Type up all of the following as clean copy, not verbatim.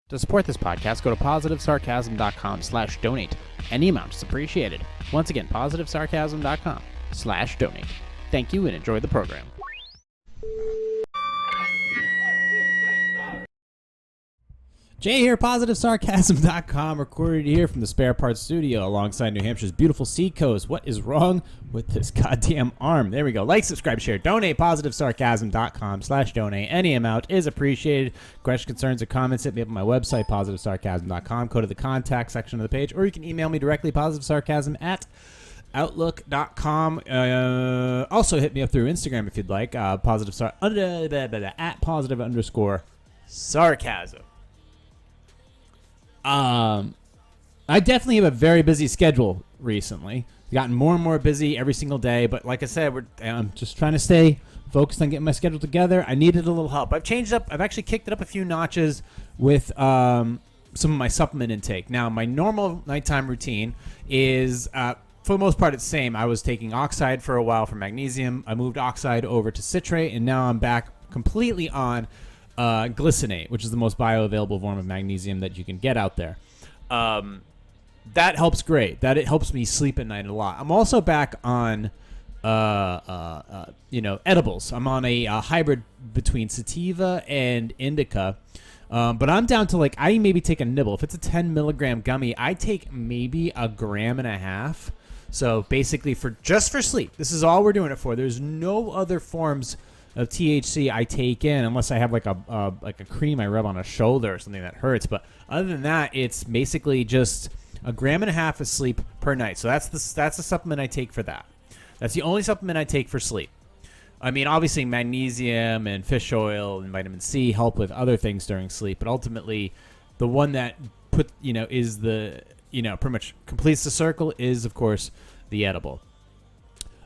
To support this podcast, go to positivesarcasm.com/donate. Any amount is appreciated. Once again, positivesarcasm.com/donate. Thank you and enjoy the program. Jay here, positivesarcasm.com, recorded here from the Spare Parts Studio alongside New Hampshire's beautiful seacoast. What is wrong with this goddamn arm? There we go. Like, subscribe, share, donate, positivesarcasm.com/donate. Any amount is appreciated. Questions, concerns, or comments, hit me up on my website, positivesarcasm.com. Go to the contact section of the page, or you can email me directly, positivesarcasm@outlook.com. Also, hit me up through Instagram if you'd like, at @positive_sarcasm. I definitely have a very busy schedule recently. Gotten more and more busy every single day, but like I said, I'm just trying to stay focused on getting my schedule together. I needed a little help. I've actually kicked it up a few notches with some of my supplement intake. Now, my normal nighttime routine is, for the most part, it's the same. I was taking oxide for a while for magnesium. I moved oxide over to citrate, and now I'm back completely on glycinate, which is the most bioavailable form of magnesium that you can get out there. That helps great. It helps me sleep at night a lot. I'm also back on, edibles. I'm on a hybrid between sativa and indica. But I'm down to I maybe take a nibble. If it's a 10 milligram gummy, I take maybe 1.5 grams. So basically for sleep, this is all we're doing it for. There's no other forms of THC I take in unless I have like a cream I rub on a shoulder or something that hurts. But other than that, it's basically just 1.5 grams of sleep per night. So that's the supplement I take for that. That's the only supplement I take for sleep. I mean, obviously magnesium and fish oil and vitamin C help with other things during sleep, but ultimately the one that is the pretty much completes the circle is, of course, the edible.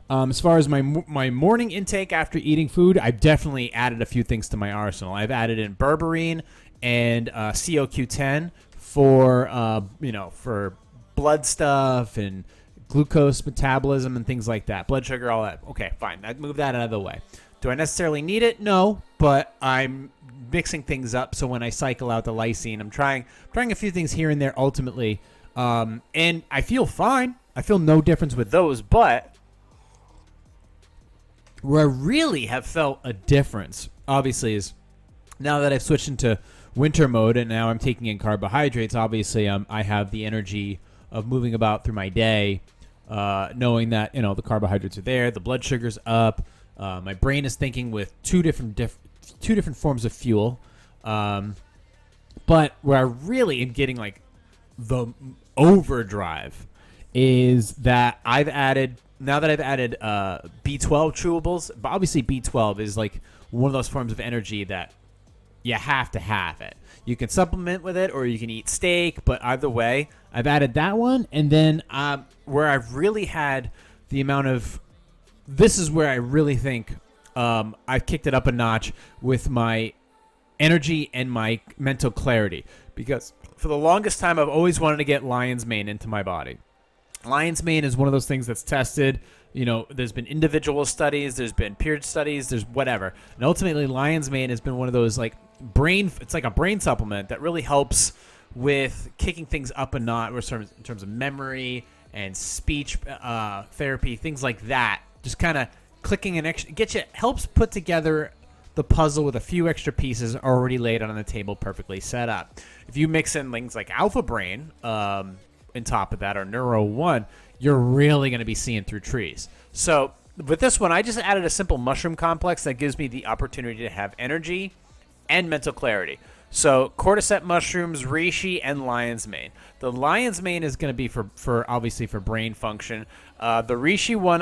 As far as my morning intake after eating food, I've definitely added a few things to my arsenal. I've added in berberine and CoQ10 for blood stuff and glucose metabolism and things like that. Blood sugar, all that. Okay, fine. I'd move that out of the way. Do I necessarily need it? No, but I'm mixing things up. So when I cycle out the lysine, I'm trying a few things here and there ultimately, and I feel fine. I feel no difference with those, but where I really have felt a difference, obviously, is now that I've switched into winter mode and now I'm taking in carbohydrates. Obviously, I have the energy of moving about through my day, knowing that the carbohydrates are there, the blood sugar's up, my brain is thinking with two different forms of fuel. But where I really am getting the overdrive is that I've added B12 chewables. But obviously B12 is one of those forms of energy that you have to have it. You can supplement with it or you can eat steak, but either way, I've added that one. And then where I've really had the amount of, this is where I really think I've kicked it up a notch with my energy and my mental clarity. Because for the longest time, I've always wanted to get lion's mane into my body. Lion's mane is one of those things that's tested. There's been individual studies, there's been peer studies, there's whatever. And ultimately, lion's mane has been one of those it's like a brain supplement that really helps with kicking things up a notch in terms of memory and speech therapy, things like that. Just kind of clicking an extra, helps put together the puzzle with a few extra pieces already laid out on the table, perfectly set up. If you mix in things like Alpha Brain, on top of that, or Neuro 1, you're really going to be seeing through trees. So with this one, I just added a simple mushroom complex that gives me the opportunity to have energy and mental clarity. So cordyceps mushrooms, reishi, and lion's mane. The lion's mane is going to be for obviously for brain function. The reishi one,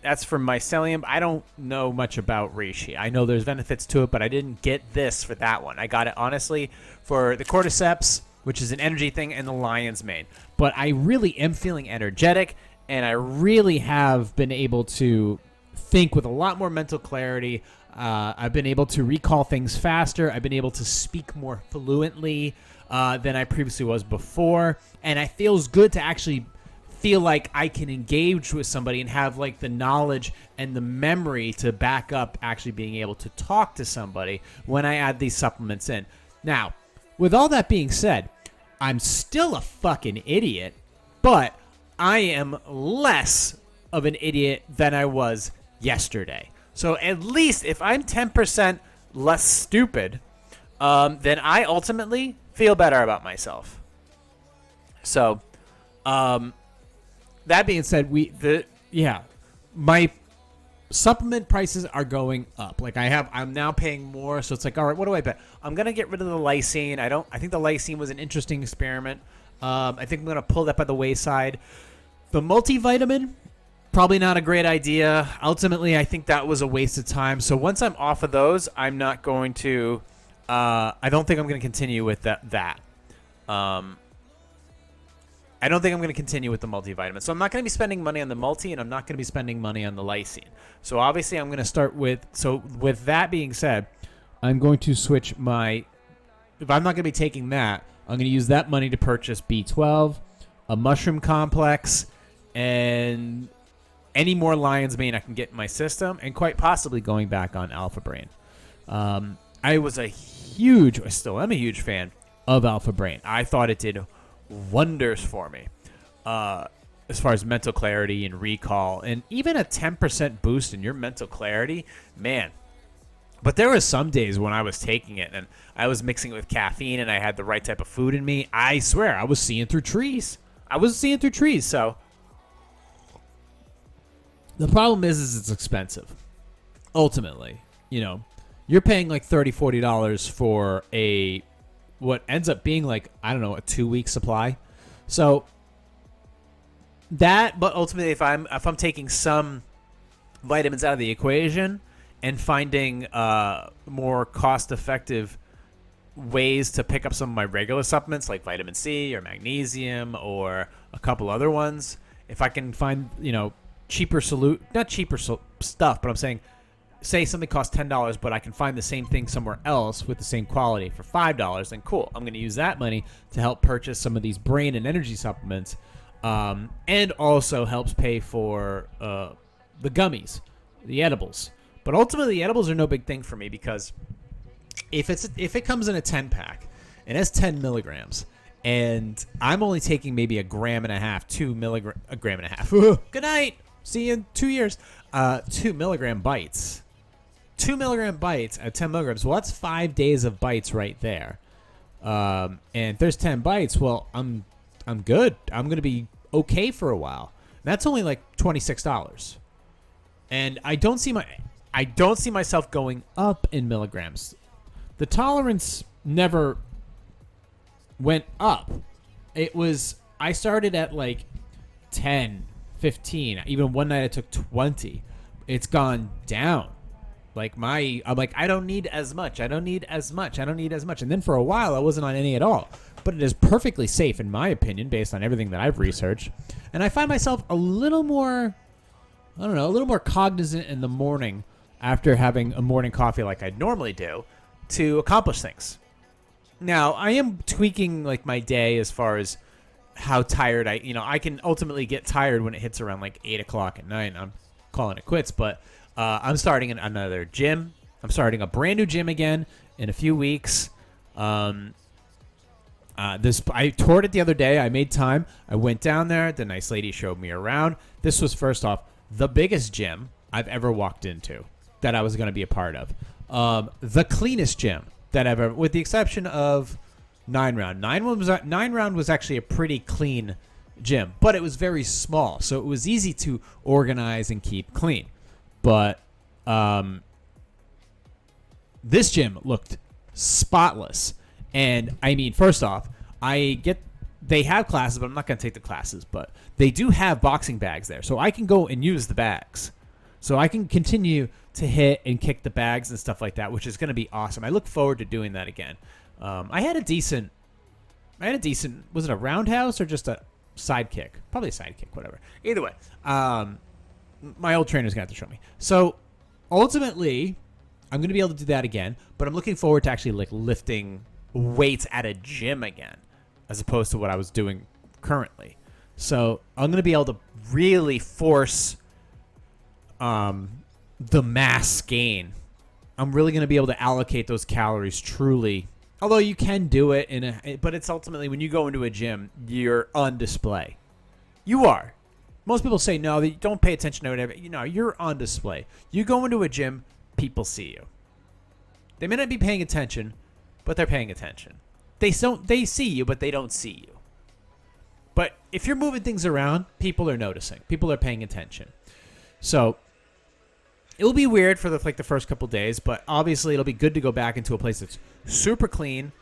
that's for mycelium. I don't know much about reishi. I know there's benefits to it, but I didn't get this for that one. I got it honestly for the cordyceps, which is an energy thing, and the lion's mane. But I really am feeling energetic, and I really have been able to think with a lot more mental clarity. I've been able to recall things faster. I've been able to speak more fluently than I previously was before. And it feels good to actually feel like I can engage with somebody and have the knowledge and the memory to back up actually being able to talk to somebody when I add these supplements in. Now, with all that being said, I'm still a fucking idiot, but I am less of an idiot than I was yesterday. So at least if I'm 10% less stupid, then I ultimately feel better about myself. So, that being said, my supplement prices are going up. Like I'm now paying more, so it's like, all right, what do I bet? I'm gonna get rid of the lysine. I think the lysine was an interesting experiment. I think I'm gonna pull that by the wayside. The multivitamin, probably not a great idea. Ultimately, I think that was a waste of time. So once I'm off of those, I'm not going to. I don't think I'm going to continue with that. I don't think I'm going to continue with the multivitamin. So I'm not going to be spending money on the multi, and I'm not going to be spending money on the lysine. So obviously I'm going to start with, so with that being said, I'm going to switch if I'm not going to be taking that, I'm going to use that money to purchase B12, a mushroom complex, and any more lion's mane I can get in my system, and quite possibly going back on Alpha Brain. I still am a huge fan of Alpha Brain. I thought it did wonders for me as far as mental clarity and recall, and even a 10% boost in your mental clarity, man. But there were some days when I was taking it and I was mixing it with caffeine and I had the right type of food in me. I swear I was seeing through trees. So the problem is it's expensive. Ultimately, you're paying like $30, $40 for what ends up being like, I don't know, a 2-week supply. So but ultimately if I'm taking some vitamins out of the equation and finding more cost-effective ways to pick up some of my regular supplements like vitamin C or magnesium or a couple other ones, if I can find, cheaper not cheaper stuff, but I'm saying, say something costs $10, but I can find the same thing somewhere else with the same quality for $5, then cool. I'm going to use that money to help purchase some of these brain and energy supplements, and also helps pay for the gummies, the edibles. But ultimately, the edibles are no big thing for me because if it comes in a 10-pack and it's 10 milligrams, and I'm only taking maybe a gram and a half. Good night. See you in 2 years. 2 milligram bites. 2 milligram bites at 10 milligrams. Well, that's 5 days of bites right there. And if there's 10 bites, well, I'm good. I'm going to be okay for a while. That's only like $26. And I don't see myself going up in milligrams. The tolerance never went up. I started at like 10, 15. Even one night I took 20. It's gone down. I'm like, I don't need as much. And then for a while I wasn't on any at all. But it is perfectly safe in my opinion, based on everything that I've researched. And I find myself a little more cognizant in the morning after having a morning coffee like I normally do to accomplish things. Now, I am tweaking like my day as far as how tired I can ultimately get tired when it hits around like 8 o'clock at night and I'm calling it quits. But I'm starting another gym. I'm starting a brand new gym again in a few weeks. I toured it the other day. I made time. I went down there. The nice lady showed me around. This was, first off, the biggest gym I've ever walked into that I was going to be a part of. The cleanest gym that I've ever, with the exception of 9 Round. 9 Round was actually a pretty clean gym, but it was very small, so it was easy to organize and keep clean. But this gym looked spotless. And I mean, first off, they have classes, but I'm not going to take the classes, but they do have boxing bags there. So I can go and use the bags. So I can continue to hit and kick the bags and stuff like that, which is going to be awesome. I look forward to doing that again. I had a decent, was it a roundhouse or just a side kick? Probably a side kick, whatever. Either way, my old trainer's going to have to show me. So ultimately, I'm going to be able to do that again, but I'm looking forward to actually like lifting weights at a gym again, as opposed to what I was doing currently. So I'm going to be able to really force the mass gain. I'm really going to be able to allocate those calories truly Although you can do it but it's ultimately when you go into a gym, you're on display. You are. Most people say no, they don't pay attention to whatever. You're on display. You go into a gym, people see you. They may not be paying attention, but they're paying attention. They see you, but they don't see you. But if you're moving things around, people are noticing. People are paying attention. So it will be weird for the first couple days, but obviously it'll be good to go back into a place that's super clean.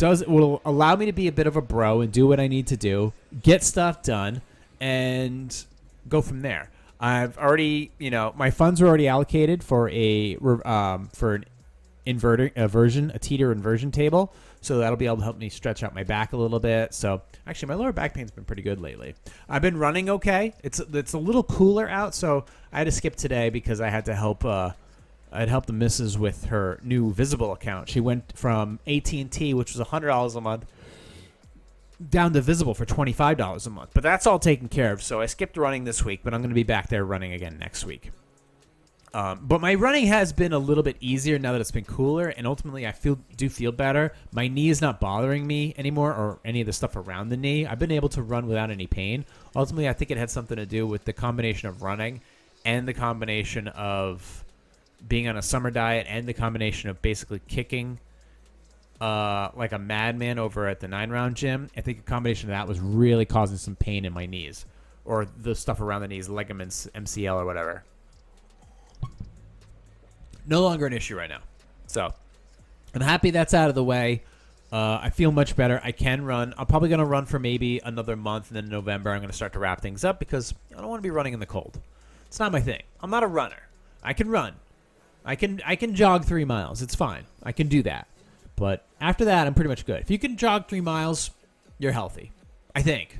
Will allow me to be a bit of a bro and do what I need to do, get stuff done, and go from there. I've already, my funds are already allocated for an a teeter inversion table, so that'll be able to help me stretch out my back a little bit. So actually, my lower back pain's been pretty good lately. I've been running okay. It's a little cooler out, so I had to skip today because I had to help. I'd helped the missus with her new Visible account. She went from AT&T, which was $100 a month, down to Visible for $25 a month. But that's all taken care of, so I skipped running this week, but I'm going to be back there running again next week. But my running has been a little bit easier now that it's been cooler, and ultimately I do feel better. My knee is not bothering me anymore, or any of the stuff around the knee. I've been able to run without any pain. Ultimately, I think it had something to do with the combination of running and the combination of being on a summer diet and the combination of basically kicking like a madman over at the 9-round gym. I think a combination of that was really causing some pain in my knees, or the stuff around the knees, ligaments, MCL or whatever. No longer an issue right now. So I'm happy that's out of the way. I feel much better. I can run. I'm probably going to run for maybe another month, and then in November I'm going to start to wrap things up because I don't want to be running in the cold. It's not my thing. I'm not a runner. I can run. I can jog 3 miles. It's fine. I can do that. But after that, I'm pretty much good. If you can jog 3 miles, you're healthy. I think.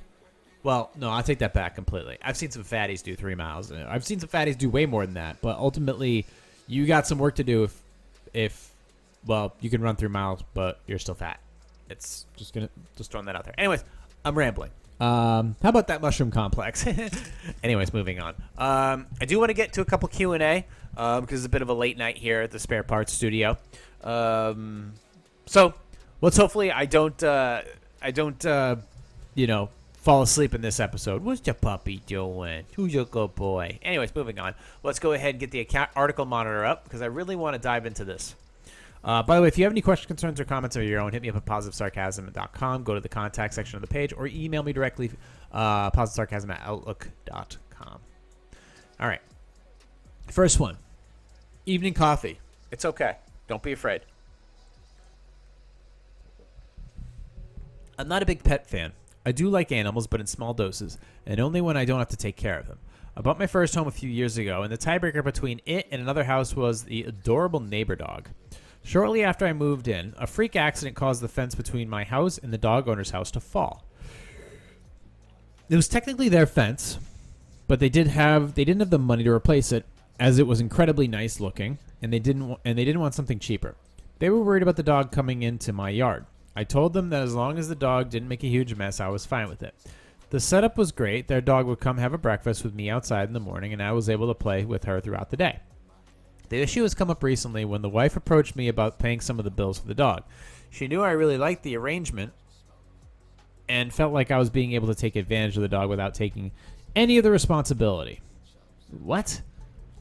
Well, no, I'll take that back completely. I've seen some fatties do 3 miles. I've seen some fatties do way more than that. But ultimately, you got some work to do if you can run 3 miles, but you're still fat. It's just throwing that out there. Anyways, I'm rambling. How about that mushroom complex? Anyways, moving on. I do want to get to a couple Q&A because it's a bit of a late night here at the Spare Parts Studio. So let's hopefully I don't fall asleep in this episode. What's your puppy doing? Who's your good boy? Anyways, moving on. Let's go ahead and get the article monitor up because I really want to dive into this. By the way, if you have any questions, concerns, or comments of your own, hit me up at positivesarcasm.com. Go to the contact section of the page or email me directly, positivesarcasm@outlook.com. All right. First one. Evening coffee. It's okay. Don't be afraid. I'm not a big pet fan. I do like animals, but in small doses, and only when I don't have to take care of them. I bought my first home a few years ago, and the tiebreaker between it and another house was the adorable neighbor dog. Shortly after I moved in, a freak accident caused the fence between my house and the dog owner's house to fall. It was technically their fence, but they didn't have the money to replace it, as it was incredibly nice looking, and they didn't want something cheaper. They were worried about the dog coming into my yard. I told them that as long as the dog didn't make a huge mess, I was fine with it. The setup was great. Their dog would come have a breakfast with me outside in the morning, and I was able to play with her throughout the day. The issue has come up recently when the wife approached me about paying some of the bills for the dog. She knew I really liked the arrangement and felt like I was being able to take advantage of the dog without taking any of the responsibility. What?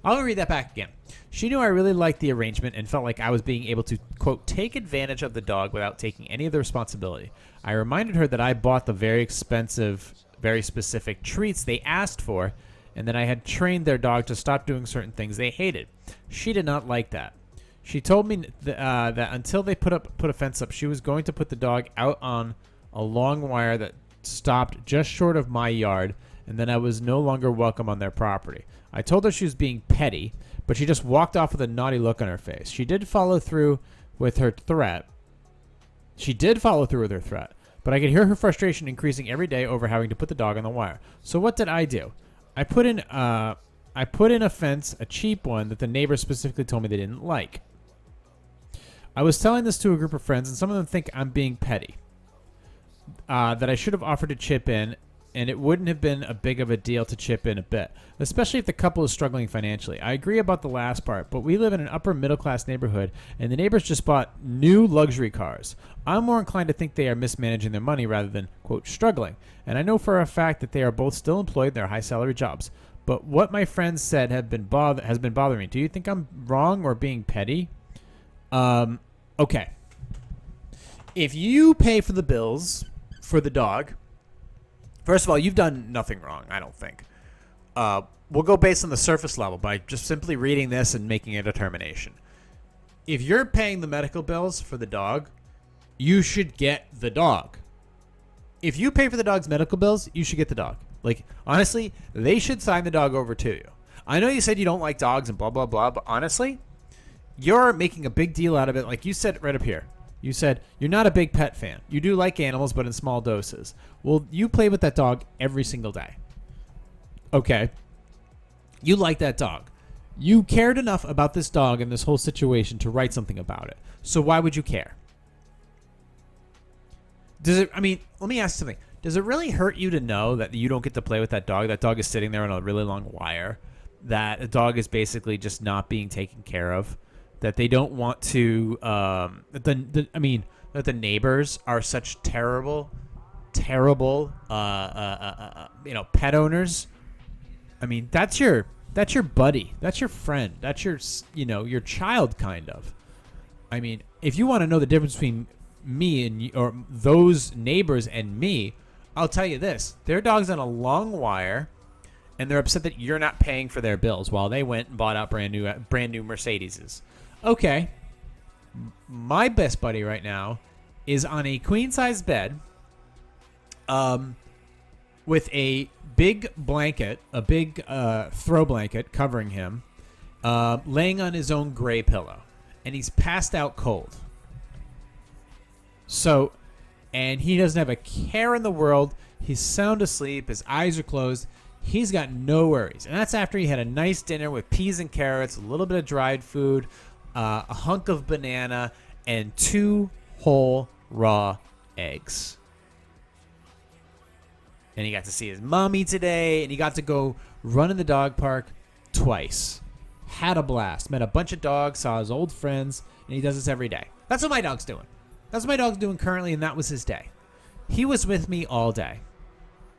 I'll read that back again. She knew I really liked the arrangement and felt like I was being able to, quote, take advantage of the dog without taking any of the responsibility. I reminded her that I bought the very expensive, very specific treats they asked for, and that I had trained their dog to stop doing certain things they hated. She did not like that. She told me that until they put a fence up, she was going to put the dog out on a long wire that stopped just short of my yard, and then I was no longer welcome on their property. I told her she was being petty, but she just walked off with a naughty look on her face. She did follow through with her threat, but I could hear her frustration increasing every day over having to put the dog on the wire. So what did I do? I put in a fence, a cheap one that the neighbors specifically told me they didn't like. I was telling this to a group of friends, and some of them think I'm being petty. That I should have offered to chip in and it wouldn't have been a big of a deal to chip in a bit, especially if the couple is struggling financially. I agree about the last part, but we live in an upper middle class neighborhood, and the neighbors just bought new luxury cars. I'm more inclined to think they are mismanaging their money rather than, quote, struggling. And I know for a fact that they are both still employed in their high salary jobs. But what my friends said has been bothering me. Do you think I'm wrong or being petty? Okay. If you pay for the bills for the dog, first of all, you've done nothing wrong, I don't think. We'll go based on the surface level by just simply reading this and making a determination. If you're paying the medical bills for the dog, you should get the dog. If you pay for the dog's medical bills, you should get the dog. Like, honestly, they should sign the dog over to you. I know you said you don't like dogs and blah, blah, blah, but honestly, you're making a big deal out of it. Like you said right up here. You said you're not a big pet fan. You do like animals, but in small doses. Well, you play with that dog every single day. Okay. You like that dog. You cared enough about this dog and this whole situation to write something about it. So why would you care? Let me ask you something. Does it really hurt you to know that you don't get to play with that dog? That dog is sitting there on a really long wire. That a dog is basically just not being taken care of. That they don't want to. That the neighbors are such terrible, pet owners. I mean, that's your buddy. That's your friend. That's your child, kind of. I mean, if you want to know the difference between me and or those neighbors and me, I'll tell you this: their dog's on a long wire, and they're upset that you're not paying for their bills while they went and bought out brand new Mercedeses. Okay, my best buddy right now is on a queen size bed, with a big blanket, a big throw blanket covering him, laying on his own gray pillow, and he's passed out cold. So, and he doesn't have a care in the world. He's sound asleep. His eyes are closed. He's got no worries. And that's after he had a nice dinner with peas and carrots, a little bit of dried food, a hunk of banana, and 2 whole raw eggs. And he got to see his mommy today, and he got to go run in the dog park twice. Had a blast. Met a bunch of dogs, saw his old friends, and he does this every day. That's what my dog's doing. That's what my dog's doing currently, and that was his day. He was with me all day.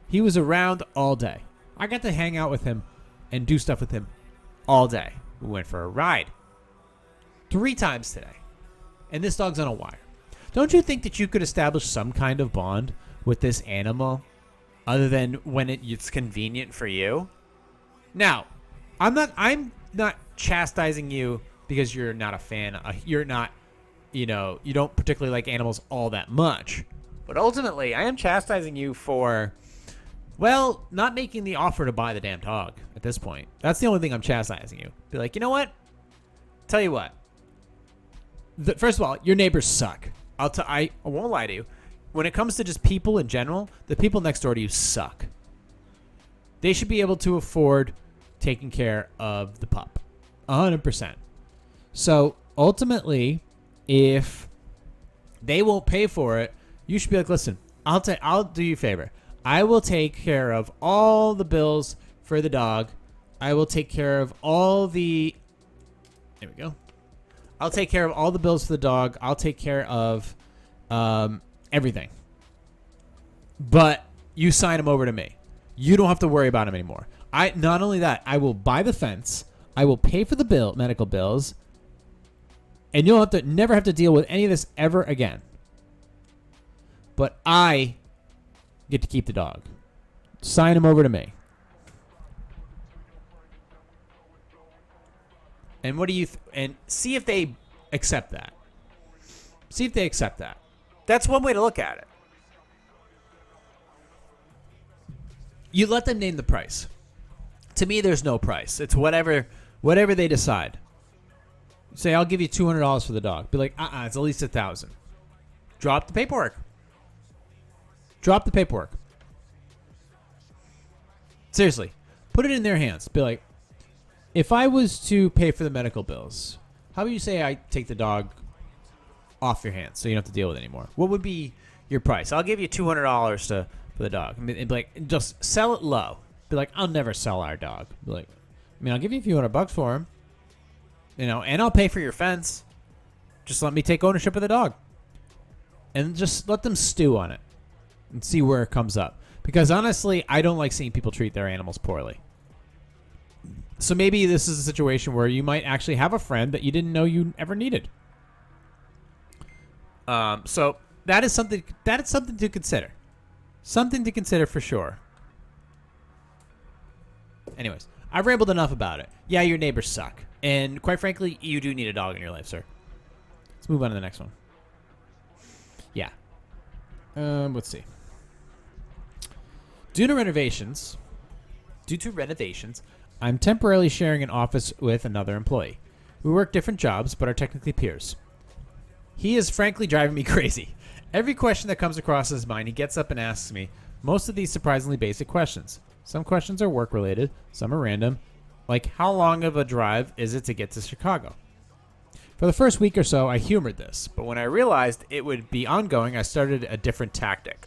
He was around all day. I got to hang out with him and do stuff with him all day. We went for a ride 3 times today, and this dog's on a wire. Don't you think that you could establish some kind of bond with this animal other than when it's convenient for you? Now, I'm not chastising you because you're not a fan. You're not, you don't particularly like animals all that much. But ultimately, I am chastising you for, well, not making the offer to buy the damn dog at this point. That's the only thing I'm chastising you. Be like, you know what? Tell you what. First of all, your neighbors suck. I won't lie to you. When it comes to just people in general, the people next door to you suck. They should be able to afford taking care of the pup. 100%. So ultimately, if they won't pay for it, you should be like, listen, I'll do you a favor. I will take care of all the bills for the dog. I will take care of all the... There we go. I'll take care of all the bills for the dog. I'll take care of everything. But you sign him over to me. You don't have to worry about him anymore. Not only that, I will buy the fence. I will pay for the medical bills. And you'll never have to deal with any of this ever again. But I get to keep the dog. Sign him over to me. And what do you and see if they accept that. See if they accept that. That's one way to look at it. You let them name the price. To me, there's no price. It's whatever they decide. Say, I'll give you $200 for the dog. Be like, it's at least $1,000. Drop the paperwork. Drop the paperwork. Seriously, put it in their hands. Be like, if I was to pay for the medical bills, how would you say I take the dog off your hands so you don't have to deal with it anymore? What would be your price? I'll give you $200 to for the dog. I mean, it'd be like, just sell it low. Be like, I'll never sell our dog. Be like, I mean, I'll give you a few $100 for him, and I'll pay for your fence. Just let me take ownership of the dog, and just let them stew on it and see where it comes up. Because honestly, I don't like seeing people treat their animals poorly. So maybe this is a situation where you might actually have a friend that you didn't know you ever needed. So that is something to consider. Something to consider for sure. Anyways, I've rambled enough about it. Yeah, your neighbors suck. And quite frankly, you do need a dog in your life, sir. Let's move on to the next one. Yeah. Let's see. Due to renovations, I'm temporarily sharing an office with another employee. We work different jobs, but are technically peers. He is frankly driving me crazy. Every question that comes across his mind, he gets up and asks me. Most of these surprisingly basic questions. Some questions are work-related, some are random, like how long of a drive is it to get to Chicago? For the first week or so, I humored this, but when I realized it would be ongoing, I started a different tactic.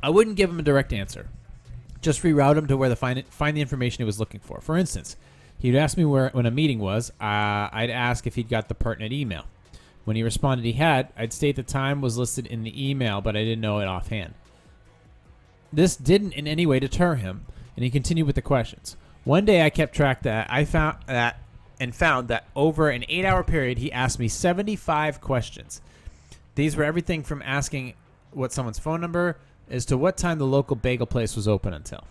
I wouldn't give him a direct answer. Just reroute him to where find the information he was looking for. For instance, he'd ask me when a meeting was. I'd ask if he'd got the pertinent email. When he responded he had, I'd state the time was listed in the email, but I didn't know it offhand. This didn't in any way deter him, and he continued with the questions. One day I kept track that I found that over an 8-hour period he asked me 75 questions. These were everything from asking what someone's phone number as to what time the local bagel place was open until.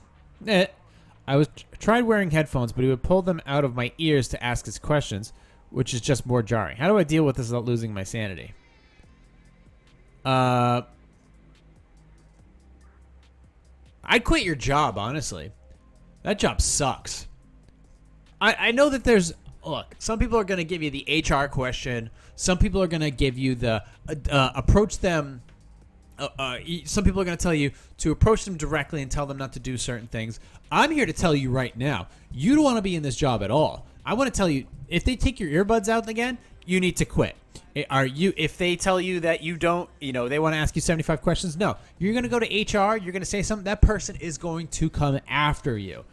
I tried wearing headphones, but he would pull them out of my ears to ask his questions, which is just more jarring. How do I deal with this without losing my sanity? I'd quit your job, honestly. That job sucks. I know that look, some people are going to give you the HR question. Some people are going to give you the approach them. Some people are going to tell you to approach them directly and tell them not to do certain things. I'm here to tell you right now, you don't want to be in this job at all. I want to tell you, if they take your earbuds out again, you need to quit. If they tell you that you don't, they want to ask you 75 questions, no. You're going to go to HR, you're going to say something, that person is going to come after you.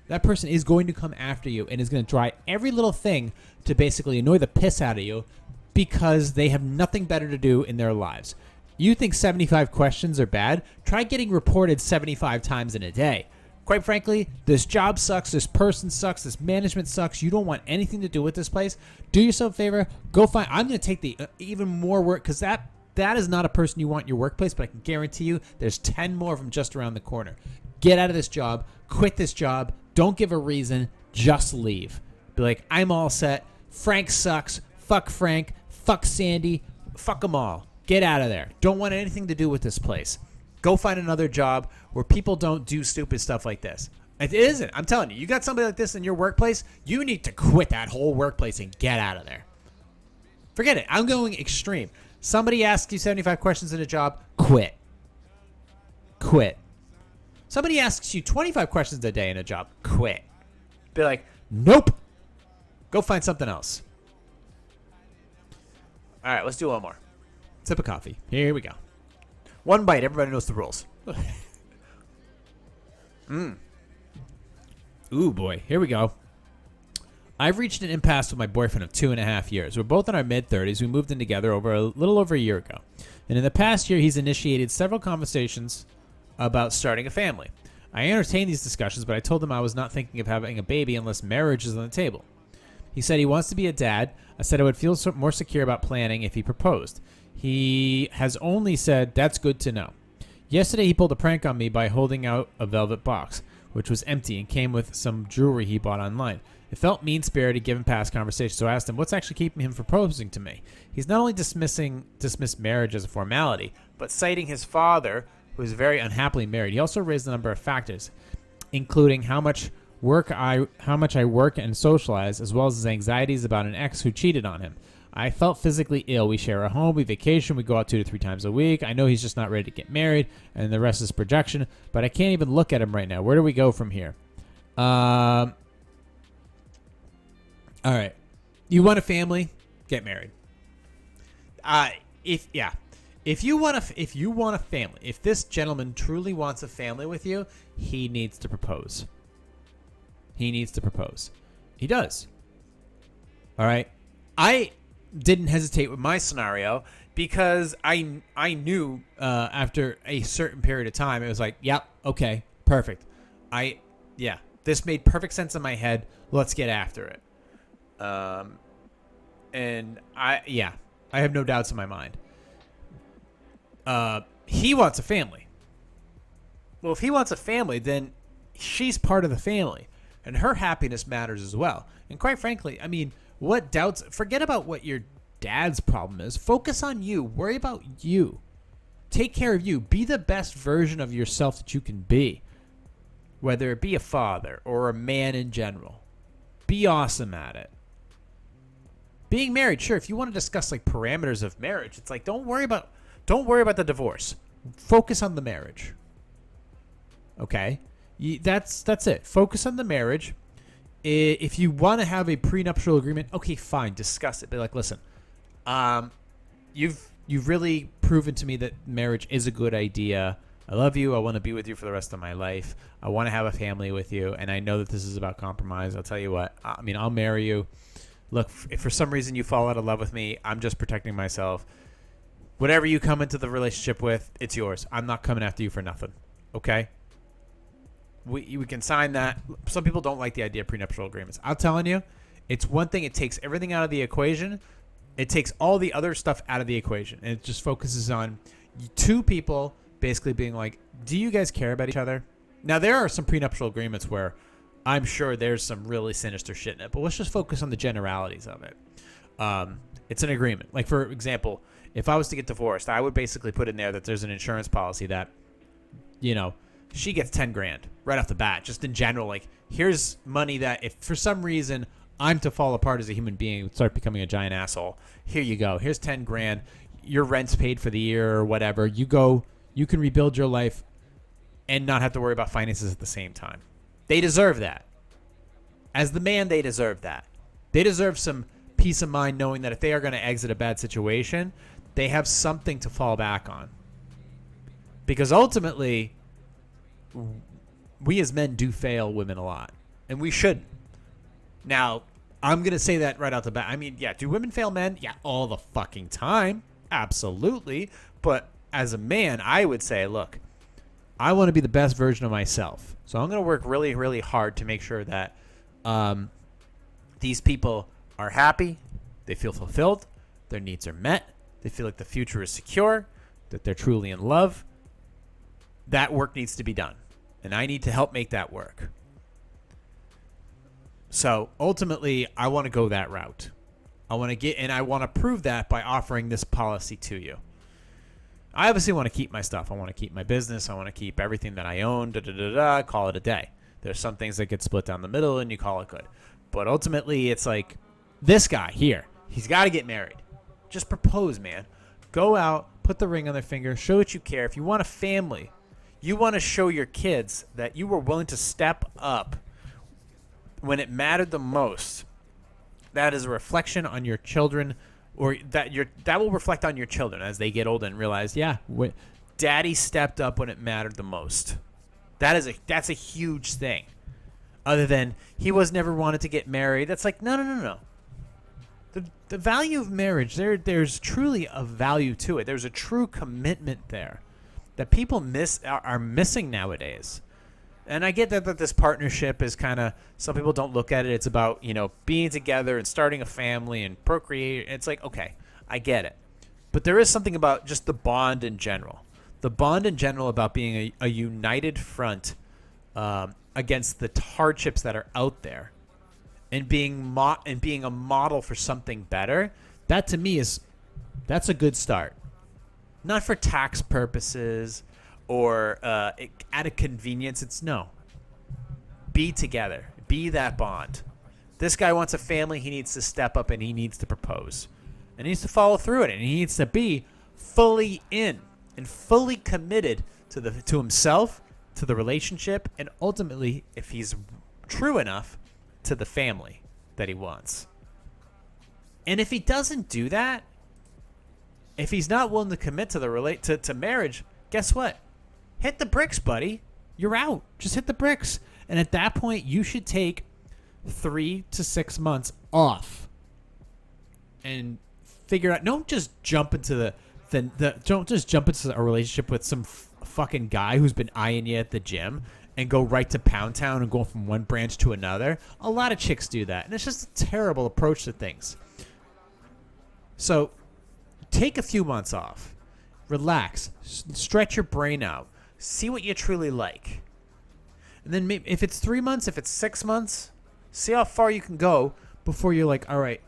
That person is going to come after you and is going to try every little thing to basically annoy the piss out of you because they have nothing better to do in their lives. You think 75 questions are bad? Try getting reported 75 times in a day. Quite frankly, this job sucks, this person sucks, this management sucks. You don't want anything to do with this place. Do yourself a favor. Go find. I'm going to take the even more work because that is not a person you want in your workplace, but I can guarantee you there's 10 more of them just around the corner. Get out of this job. Quit this job. Don't give a reason. Just leave. Be like, I'm all set. Frank sucks. Fuck Frank. Fuck Sandy. Fuck them all. Get out of there. Don't want anything to do with this place. Go find another job where people don't do stupid stuff like this. It isn't. I'm telling you, you got somebody like this in your workplace, you need to quit that whole workplace and get out of there. Forget it. I'm going extreme. Somebody asks you 75 questions in a job, quit. Quit. Somebody asks you 25 questions a day in a job, quit. Be like, nope. Go find something else. All right, let's do one more. Sip of coffee. Here we go. One bite. Everybody knows the rules. Ooh, boy. Here we go. I've reached an impasse with my boyfriend of 2.5 years. We're both in our mid-30s. We moved in together a little over a year ago. And in the past year, he's initiated several conversations about starting a family. I entertained these discussions, but I told him I was not thinking of having a baby unless marriage is on the table. He said he wants to be a dad. I said I would feel more secure about planning if he proposed. He has only said, that's good to know. Yesterday, he pulled a prank on me by holding out a velvet box, which was empty and came with some jewelry he bought online. It felt mean-spirited given past conversations, so I asked him, what's actually keeping him from proposing to me? He's not only dismissed marriage as a formality, but citing his father, who is very unhappily married. He also raised a number of factors, including how much I work and socialize, as well as his anxieties about an ex who cheated on him. I felt physically ill. We share a home, we vacation, we go out 2 to 3 times a week. I know he's just not ready to get married, and the rest is projection, but I can't even look at him right now. Where do we go from here? All right. You want a family? Get married. If If you want a family, if this gentleman truly wants a family with you, he needs to propose. He needs to propose. He does. All right. I didn't hesitate with my scenario because I knew after a certain period of time, it was like, yep, okay, perfect. This made perfect sense in my head. Let's get after it. And I have no doubts in my mind. He wants a family. Well, if he wants a family, then she's part of the family, and her happiness matters as well. And quite frankly, I mean, what doubts? Forget about what your dad's problem is. Focus on you. Worry about you. Take care of you. Be the best version of yourself that you can be, whether it be a father or a man in general. Be awesome at it. Being married, sure. If you want to discuss like parameters of marriage, it's like don't worry about the divorce. Focus on the marriage. Okay? That's it. Focus on the marriage. If you want to have a prenuptial agreement, okay, fine. Discuss it. Be like, listen, you've really proven to me that marriage is a good idea. I love you. I want to be with you for the rest of my life. I want to have a family with you, and I know that this is about compromise. I'll tell you what. I mean, I'll marry you. Look, if for some reason you fall out of love with me, I'm just protecting myself. Whatever you come into the relationship with, it's yours. I'm not coming after you for nothing. Okay? We can sign that. Some people don't like the idea of prenuptial agreements. I'm telling you, it's one thing. It takes everything out of the equation. It takes all the other stuff out of the equation. And it just focuses on two people basically being like, do you guys care about each other? Now, there are some prenuptial agreements where I'm sure there's some really sinister shit in it. But let's just focus on the generalities of it. It's an agreement. Like, for example, if I was to get divorced, I would basically put in there that there's an insurance policy that, you know, she gets 10 grand right off the bat, just in general. Like, here's money that if for some reason I'm to fall apart as a human being, start becoming a giant asshole, here you go. Here's 10 grand. Your rent's paid for the year or whatever. You can rebuild your life and not have to worry about finances at the same time. They deserve that. As the man, they deserve that. They deserve some peace of mind knowing that if they are going to exit a bad situation, they have something to fall back on. Because ultimately, we as men do fail women a lot, and we shouldn't. Now, I'm going to say that right out the bat. I mean, yeah, do women fail men? Yeah, all the fucking time. Absolutely. But as a man, I would say, look, I want to be the best version of myself. So I'm going to work really, really hard to make sure that these people are happy, they feel fulfilled, their needs are met, they feel like the future is secure, that they're truly in love. That work needs to be done. And I need to help make that work. So ultimately, I want to go that route. I want to prove that by offering this policy to you. I obviously want to keep my stuff. I want to keep my business. I want to keep everything that I own, call it a day. There's some things that get split down the middle and you call it good. But ultimately, it's like this guy here, he's got to get married. Just propose, man. Go out, put the ring on their finger, show that you care. If you want a family, you want to show your kids that you were willing to step up when it mattered the most. That is a reflection on your children, or that will reflect on your children as they get older and realize, yeah, daddy stepped up when it mattered the most. That's a huge thing. Other than he was never wanted to get married. That's like, no. The value of marriage, there's truly a value to it. There's a true commitment there that people are missing nowadays. And I get that this partnership is kind of, some people don't look at it. It's about, being together and starting a family and procreate. It's like, okay, I get it. But there is something about just the bond in general. The bond in general about being a united front against the hardships that are out there and being a model for something better. That to me that's a good start. Not for tax purposes or at a convenience. It's no. Be together. Be that bond. This guy wants a family. He needs to step up and he needs to propose. And he needs to follow through it. And he needs to be fully in and fully committed to himself, to the relationship, and ultimately, if he's true enough, to the family that he wants. And if he doesn't do that, If he's not willing to commit to to marriage, guess what? Hit the bricks, buddy. You're out. Just hit the bricks. And at that point, you should take 3 to 6 months off and figure out. Don't just jump into don't just jump into a relationship with some fucking guy who's been eyeing you at the gym and go right to Pound Town and go from one branch to another. A lot of chicks do that, and it's just a terrible approach to things. So take a few months off. Relax. Stretch your brain out. See what you truly like. And then maybe if it's 3 months, if it's 6 months, see how far you can go before you're like, all right,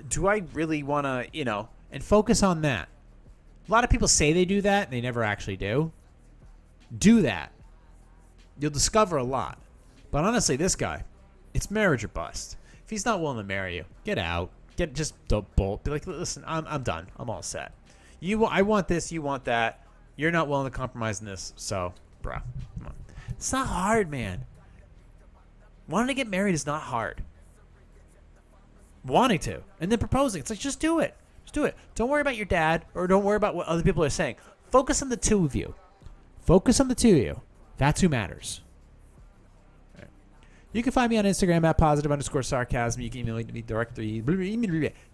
do I really want to, and focus on that. A lot of people say they do that, and they never actually do. Do that. You'll discover a lot. But honestly, this guy, it's marriage or bust. If he's not willing to marry you, get out. Just don't bolt. Be like, listen, I'm done. I'm all set. I want this. You want that. You're not willing to compromise in this. So, bruh, come on. It's not hard, man. Wanting to get married is not hard. Wanting to. And then proposing. It's like, just do it. Just do it. Don't worry about your dad or don't worry about what other people are saying. Focus on the two of you. Focus on the two of you. That's who matters. Right. You can find me on Instagram at @positive_sarcasm. You can email me directly. You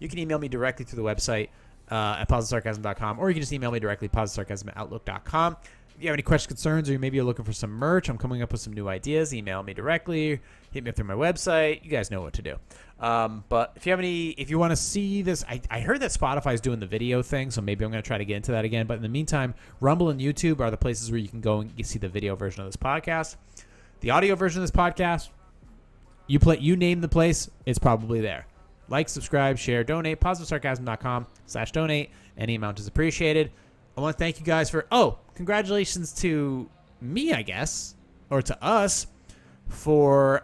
can email me directly through the website at positivesarcasm.com, or you can just email me directly positivesarcasm@outlook.com. If you have any questions, concerns, or maybe you're looking for some merch, I'm coming up with some new ideas. Email me directly. Hit me up through my website. You guys know what to do. But if you want to see this, I heard that Spotify is doing the video thing, so maybe I'm going to try to get into that again. But in the meantime, Rumble and YouTube are the places where you can go and see the video version of this podcast. The audio version of this podcast, you name the place, it's probably there. Like, subscribe, share, donate, positivesarcasm.com/donate. Any amount is appreciated. I want to thank you guys congratulations to me, I guess, or to us, for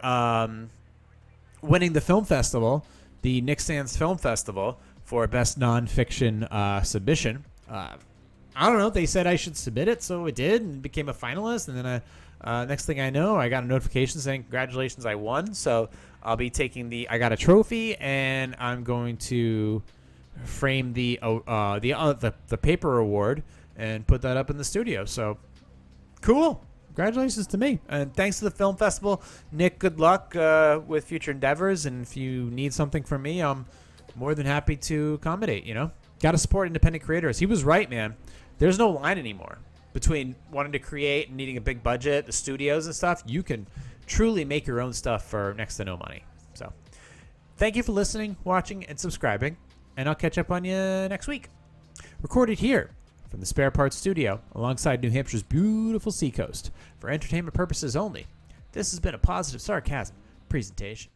winning the film festival, the Nick Sands Film Festival, for Best Nonfiction Submission. I don't know. They said I should submit it, so it did, and became a finalist. And then next thing I know, I got a notification saying, congratulations, I won. So I'll be taking I got a trophy, and I'm going to frame the paper award and put that up in the studio. So cool. Congratulations to me. And thanks to the film festival. Nick, good luck with future endeavors. And if you need something from me, I'm more than happy to accommodate, Got to support independent creators. He was right, man. There's no line anymore between wanting to create and needing a big budget, the studios and stuff. You can truly make your own stuff for next to no money. So thank you for listening, watching, and subscribing. And I'll catch up on you next week. Recorded here from the Spare Parts Studio alongside New Hampshire's beautiful seacoast for entertainment purposes only. This has been a Positive Sarcasm presentation.